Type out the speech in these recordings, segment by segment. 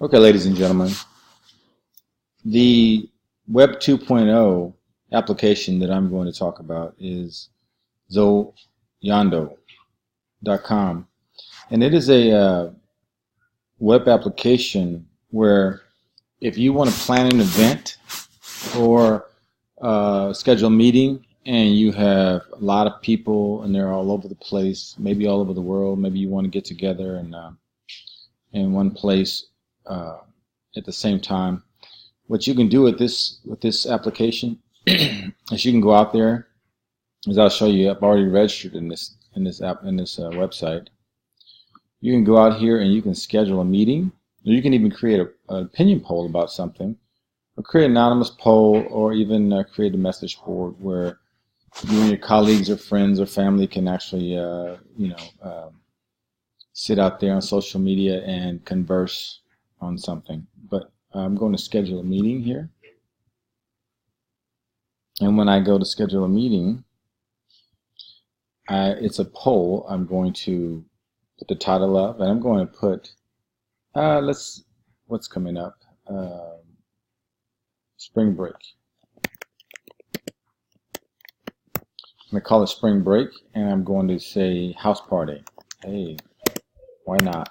Okay, ladies and gentlemen, the Web 2.0 application that I'm going to talk about is Zoyando.com, and it is a web application where if you want to plan an event or schedule a meeting and you have a lot of people and they're all over the place, maybe all over the world, maybe you want to get together and in one place at the same time. What you can do with this application is you can go out there, as I'll show you. I've already registered in this website. You can go out here and you can schedule a meeting. You can even create an opinion poll about something, or create an anonymous poll, or even create a message board where you and your colleagues or friends or family can actually sit out there on social media and converse on something. But I'm going to schedule a meeting here. And when I go to schedule a meeting, it's a poll. I'm going to put the title of, and I'm going to put, what's coming up? Spring break. I'm going to call it spring break, and I'm going to say house party. Hey, why not?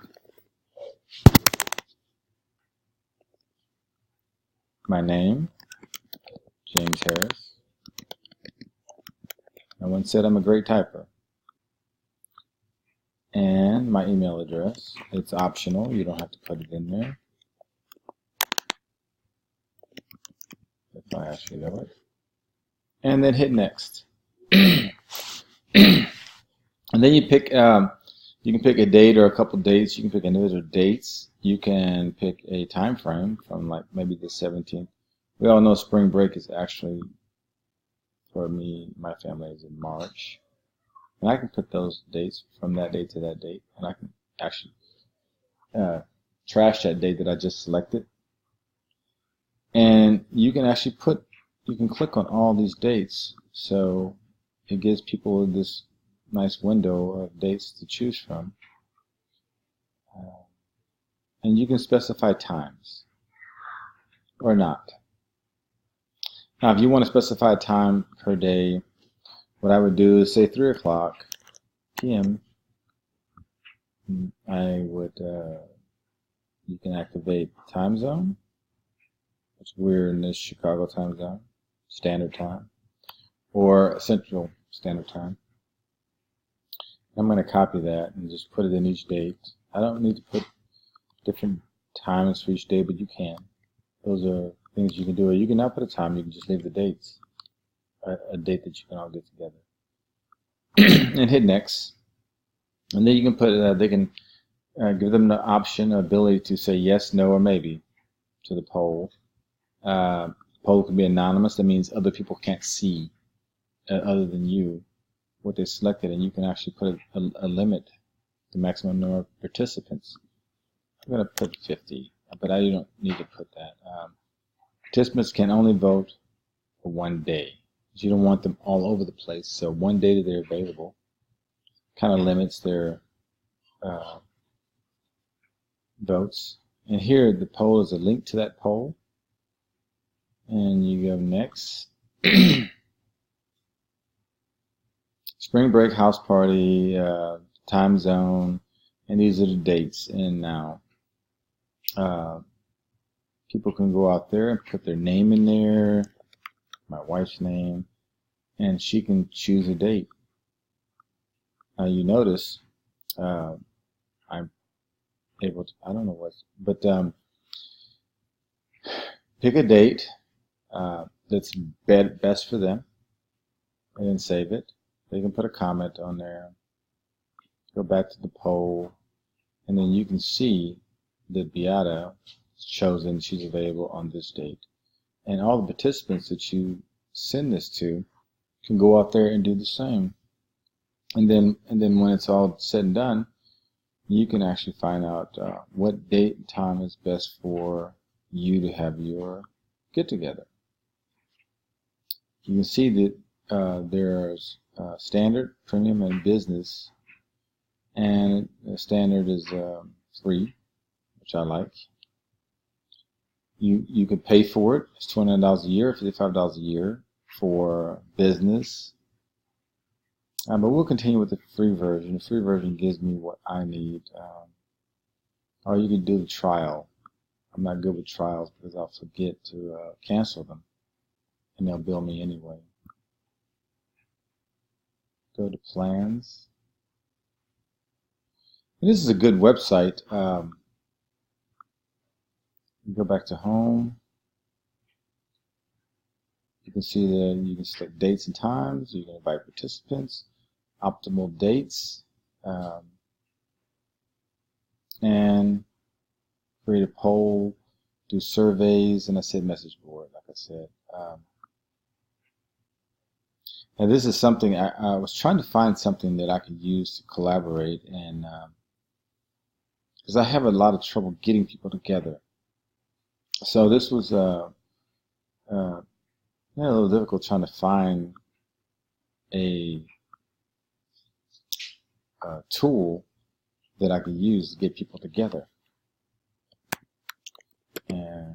My name, James Harris. No one said I'm a great typer. And my email address. It's optional. You don't have to put it in there. If I actually know it. And then hit next. And then you pick. You can pick a date or a couple dates. You can pick individual dates. You can pick a time frame from like maybe the 17th. We all know spring break is actually, for me, my family, is in March. And I can put those dates from that date to that date. And I can actually trash that date that I just selected. And you can actually you can click on all these dates. So it gives people this nice window of dates to choose from. And you can specify times or not. Now, if you want to specify a time per day, what I would do is say 3 o'clock p.m. You can activate time zone, which we're in this Chicago time zone, standard time, or Central Standard Time. I'm going to copy that and just put it in each date. I don't need to put different times for each day, but you can. Those are things you can do. Or you can not put a time, you can just leave the dates. A date that you can all get together. And hit next. And then you can put, they can give them the option, ability to say yes, no, or maybe to the poll. Poll can be anonymous. That means other people can't see, other than you, what they selected. And you can actually put a limit, the maximum number of participants. I'm going to put 50, but I don't need to put that. Participants can only vote for one day. You don't want them all over the place, so one day that they're available kind of limits their votes. And here the poll is a link to that poll. And you go next. Spring break, house party, time zone, and these are the dates. And now people can go out there and put their name in there, my wife's name, and she can choose a date. Now you notice I'm able to, I don't know what's, but pick a date that's best for them, and then save it. They can put a comment on there, go back to the poll, and then you can see that Beata chosen, she's available on this date. And all the participants that you send this to can go out there and do the same. And then when it's all said and done, you can actually find out what date and time is best for you to have your get-together. You can see that there's standard, premium, and business. And the standard is free, which I like. You could pay for it. It's $29 a year, $55 a year for business. But we'll continue with the free version. The free version gives me what I need. Or you can do the trial. I'm not good with trials because I'll forget to cancel them, and they'll bill me anyway. Go to plans. And this is a good website. Go back to home. You can see that you can select dates and times. You can invite participants, optimal dates, and create a poll, do surveys, and I said message board, like I said. And this is something I was trying to find something that I could use to collaborate, and because I have a lot of trouble getting people together. So this was a little difficult trying to find a tool that I could use to get people together. And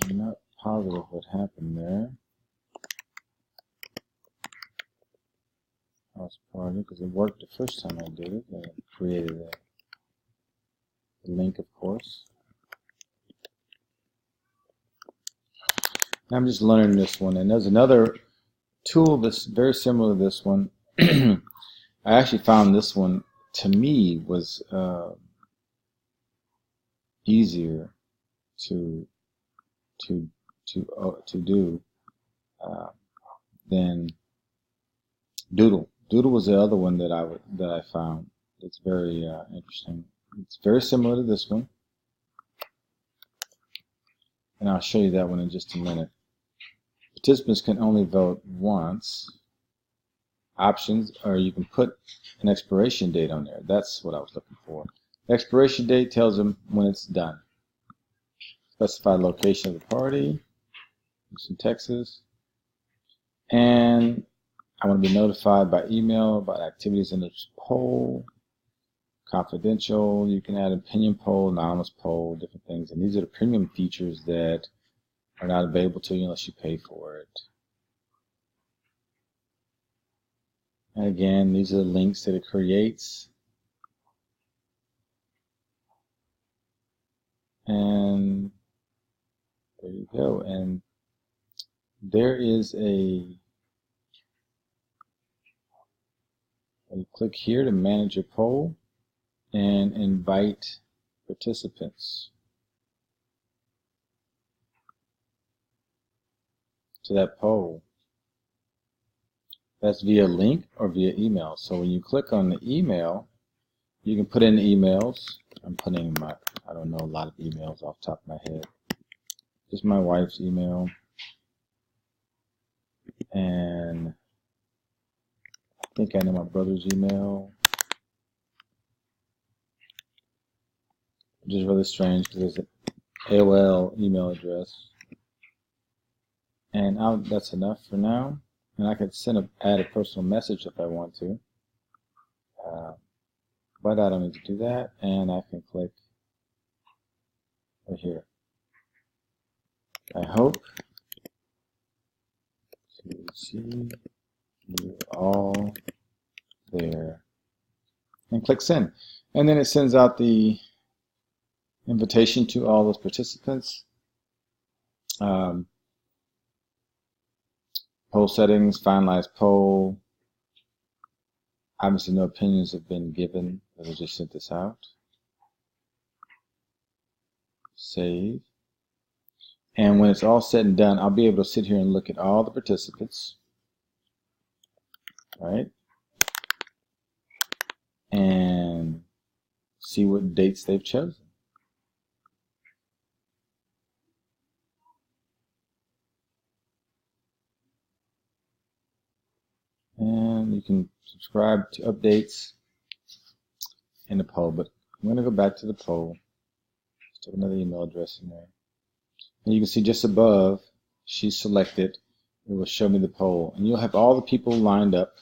I'm not positive what happened there. I was project because it worked the first time I did it. I created a link, of course. I'm just learning this one, and there's another tool that's very similar to this one. I actually found this one, to me, was easier to do than Doodle. Doodle was the other one that I found. It's very interesting. It's very similar to this one, and I'll show you that one in just a minute. Participants can only vote once. Options, or you can put an expiration date on there. That's what I was looking for. The expiration date tells them when it's done. Specify location of the party. Houston, Texas. And I want to be notified by email about activities in this poll. Confidential. You can add opinion poll, anonymous poll, different things. And these are the premium features that are not available to you unless you pay for it. And again, these are the links that it creates. And there you go. And there is you click here to manage your poll and invite participants to that poll. That's via link or via email. So when you click on the email, you can put in emails. I'm putting I don't know a lot of emails off the top of my head. Just my wife's email. And I think I know my brother's email. Which is really strange because there's an AOL email address. And that's enough for now. And I can add a personal message if I want to. But I don't need to do that. And I can click right here. I hope to see you all there. And click send. And then it sends out the invitation to all those participants. Poll settings, finalize poll. Obviously no opinions have been given, but I just sent this out. Save. And when it's all said and done, I'll be able to sit here and look at all the participants. Right? And see what dates they've chosen. And you can subscribe to updates in the poll. But I'm going to go back to the poll. Just put another email address in there. And you can see just above, she's selected. It will show me the poll. And you'll have all the people lined up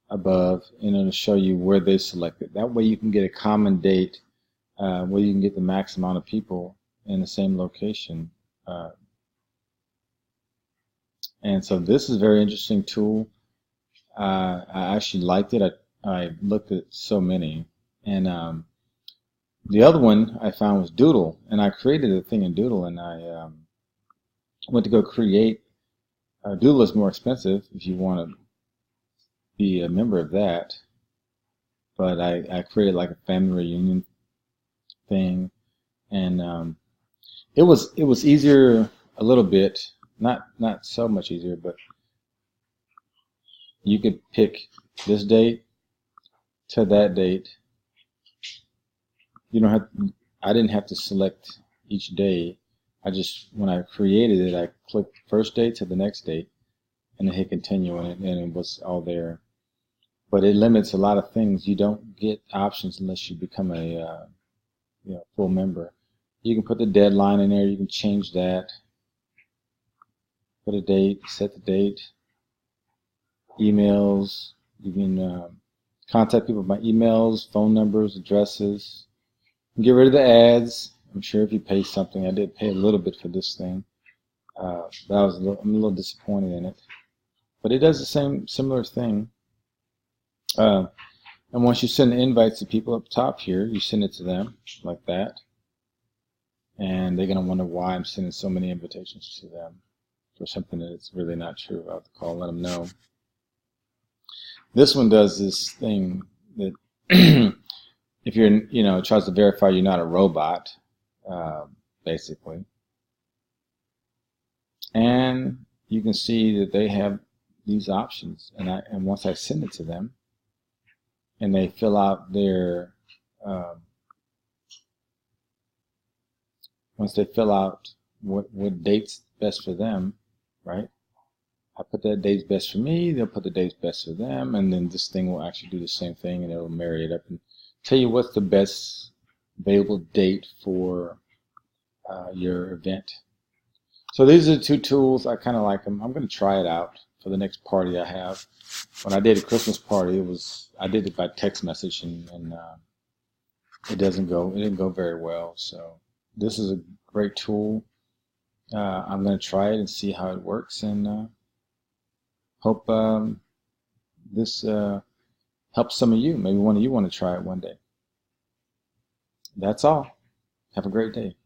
above, and it'll show you where they selected. That way you can get a common date where you can get the max amount of people in the same location. And so this is a very interesting tool. I actually liked it. I looked at so many. And the other one I found was Doodle. And I created a thing in Doodle, and I went to go create. Doodle is more expensive if you want to be a member of that. But I created like a family reunion thing. And it was easier a little bit. Not so much easier, but you could pick this date to that date. You don't have. I didn't have to select each day. I just, when I created it, I clicked first date to the next date, and then hit continue, and it was all there. But it limits a lot of things. You don't get options unless you become a full member. You can put the deadline in there. You can change that. Put a date. Set the date. Emails. You can contact people by emails, phone numbers, addresses. Get rid of the ads. I'm sure if you pay something, I did pay a little bit for this thing, but I'm a little disappointed in it. But it does the similar thing. And once you send invites to people up top here, you send it to them like that, and they're gonna wonder why I'm sending so many invitations to them for something that's really not true. I'll have to call and let them know. This one does this thing that if you're, it tries to verify you're not a robot, basically. And you can see that they have these options. And once I send it to them, and they fill out their, once they fill out what date's best for them, right? I put that date's best for me, they'll put the date's best for them, and then this thing will actually do the same thing, and it'll marry it up and tell you what's the best available date for your event. So these are the two tools. I kind of like them. I'm going to try it out for the next party I have. When I did a Christmas party, I did it by text message, and it didn't go very well. So this is a great tool. I'm going to try it and see how it works, and hope this helps some of you. Maybe one of you want to try it one day. That's all. Have a great day.